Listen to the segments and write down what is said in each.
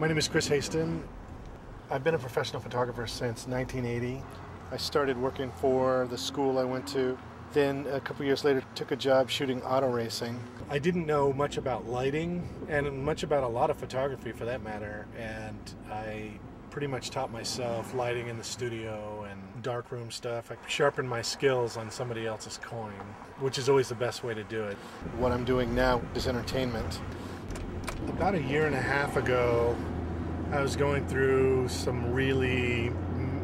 My name is Chris Haston. I've been a professional photographer since 1980. I started working for the school I went to. Then a couple years later took a job shooting auto racing. I didn't know much about lighting and much about a lot of photography for that matter, and I pretty much taught myself lighting in the studio and darkroom stuff. I sharpened my skills on somebody else's coin, which is always the best way to do it. What I'm doing now is entertainment. About a year and a half ago, I was going through some really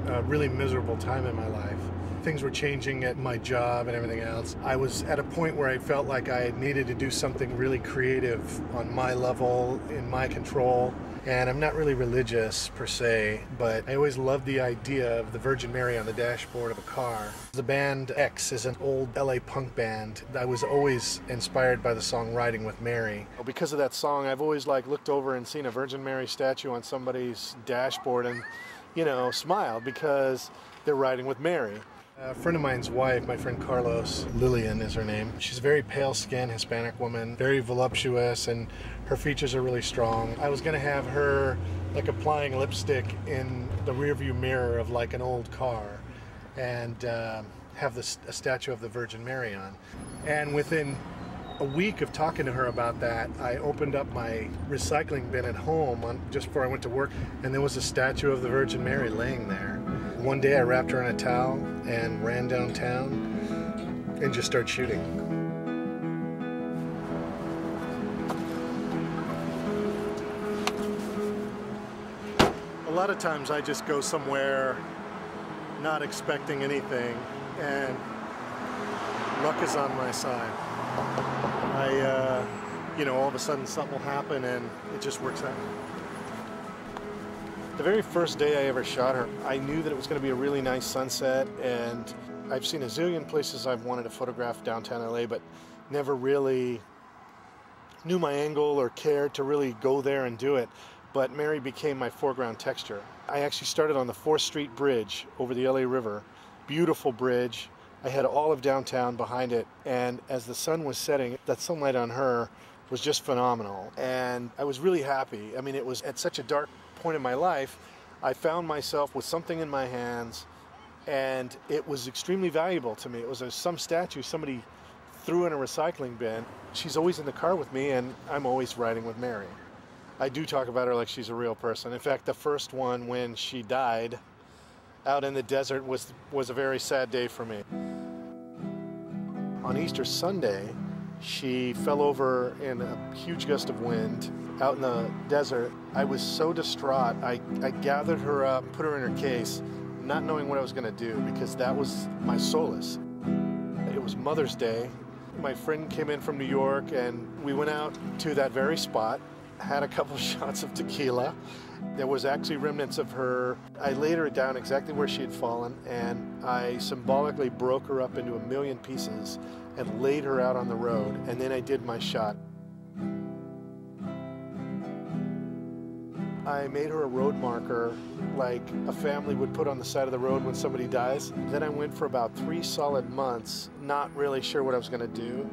miserable time in my life. Things were changing at my job and everything else. I was at a point where I felt like I needed to do something really creative on my level, in my control. And I'm not really religious per se, but I always loved the idea of the Virgin Mary on the dashboard of a car. The band X is an old LA punk band. I was always inspired by the song Riding with Mary. Because of that song, I've always looked over and seen a Virgin Mary statue on somebody's dashboard and, smiled because they're riding with Mary. A friend of mine's wife, my friend Carlos, Lillian is her name. She's a very pale-skinned Hispanic woman, very voluptuous, and her features are really strong. I was going to have her applying lipstick in the rearview mirror of an old car and have a statue of the Virgin Mary on. And within a week of talking to her about that, I opened up my recycling bin at home just before I went to work, and there was a statue of the Virgin Mary laying there. One day I wrapped her in a towel and ran downtown and just started shooting. A lot of times I just go somewhere not expecting anything and luck is on my side. All of a sudden something will happen and it just works out. The very first day I ever shot her, I knew that it was going to be a really nice sunset, and I've seen a zillion places I've wanted to photograph downtown LA, but never really knew my angle or cared to really go there and do it. But Mary became my foreground texture. I actually started on the 4th Street Bridge over the LA River. Beautiful bridge. I had all of downtown behind it, and as the sun was setting, that sunlight on her was just phenomenal. And I was really happy. I mean, it was at such a dark point in my life. I found myself with something in my hands, and it was extremely valuable to me. It was some statue somebody threw in a recycling bin. She's always in the car with me, and I'm always riding with Mary. I do talk about her like she's a real person. In fact, the first one, when she died out in the desert, was a very sad day for me. On Easter Sunday, she fell over in a huge gust of wind out in the desert. I was so distraught. I gathered her up, put her in her case, not knowing what I was going to do, because that was my solace. It was Mother's Day. My friend came in from New York, and we went out to that very spot, had a couple shots of tequila. There was actually remnants of her. I laid her down exactly where she had fallen, and I symbolically broke her up into a million pieces and laid her out on the road, and then I did my shot. I made her a road marker like a family would put on the side of the road when somebody dies. Then I went for about 3 solid months, not really sure what I was going to do.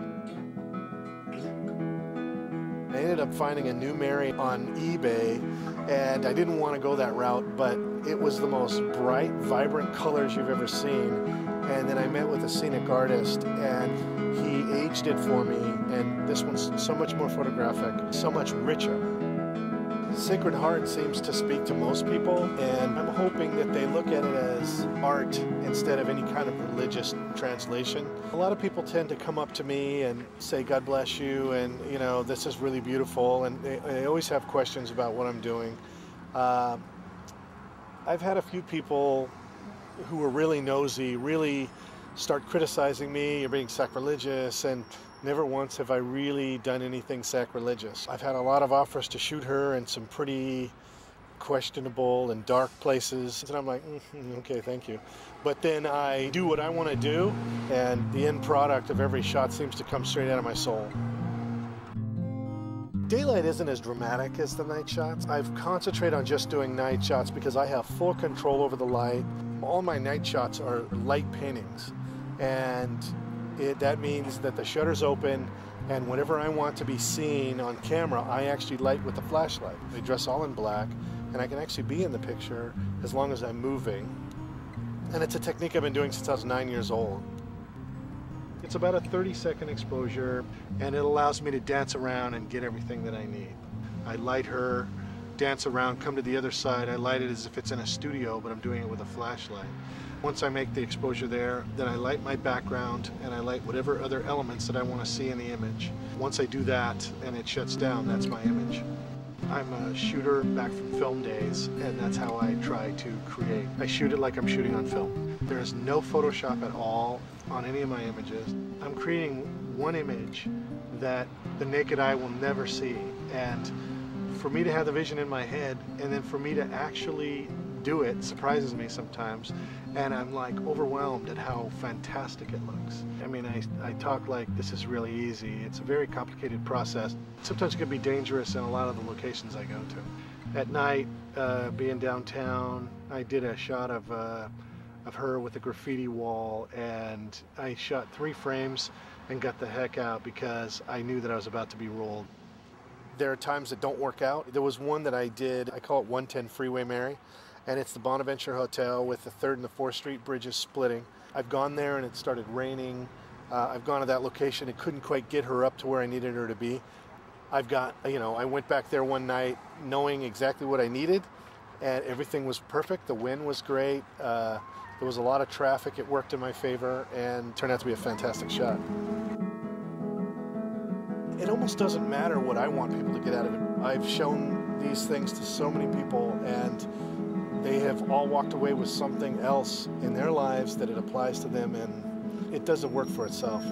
I ended up finding a new Mary on eBay, and I didn't want to go that route, but it was the most bright, vibrant colors you've ever seen. And then I met with a scenic artist, and he aged it for me, and this one's so much more photographic, so much richer. Sacred Heart seems to speak to most people, and I'm hoping that they look at it as art instead of any kind of religious translation. A lot of people tend to come up to me and say, God bless you, and this is really beautiful, and they always have questions about what I'm doing. I've had a few people who were really nosy, really start criticizing me, you're being sacrilegious, and never once have I really done anything sacrilegious. I've had a lot of offers to shoot her in some pretty questionable and dark places, and I'm like, okay, thank you. But then I do what I want to do, and the end product of every shot seems to come straight out of my soul. Daylight isn't as dramatic as the night shots. I've concentrated on just doing night shots because I have full control over the light. All my night shots are light paintings, and that means that the shutter's open And whatever I want to be seen on camera, I actually light with the flashlight. They dress all in black, and I can actually be in the picture as long as I'm moving. And it's a technique I've been doing since I was 9 years old. It's about a 30-second exposure, and it allows me to dance around and get everything that I need. I light her, dance around, come to the other side. I light it as if it's in a studio, but I'm doing it with a flashlight. Once I make the exposure there, then I light my background and I light whatever other elements that I want to see in the image. Once I do that and it shuts down, that's my image. I'm a shooter back from film days, and that's how I try to create. I shoot it like I'm shooting on film. There is no Photoshop at all on any of my images. I'm creating one image that the naked eye will never see. And for me to have the vision in my head and then for me to actually do it surprises me sometimes, and I'm like overwhelmed at how fantastic it looks. I mean, I talk like this is really easy. It's a very complicated process. Sometimes it can be dangerous in a lot of the locations I go to. At night, being downtown, I did a shot of her with a graffiti wall, and I shot 3 frames and got the heck out because I knew that I was about to be rolled. There are times that don't work out. There was one that I did, I call it 110 Freeway Mary, and it's the Bonaventure Hotel with the 3rd and the 4th Street bridges splitting. I've gone there and it started raining. I've gone to that location and couldn't quite get her up to where I needed her to be. I've got, I went back there one night knowing exactly what I needed, and everything was perfect. The wind was great. There was a lot of traffic. It worked in my favor and turned out to be a fantastic shot. It almost doesn't matter what I want people to get out of it. I've shown these things to so many people, and they have all walked away with something else in their lives that it applies to them, and it doesn't work for itself.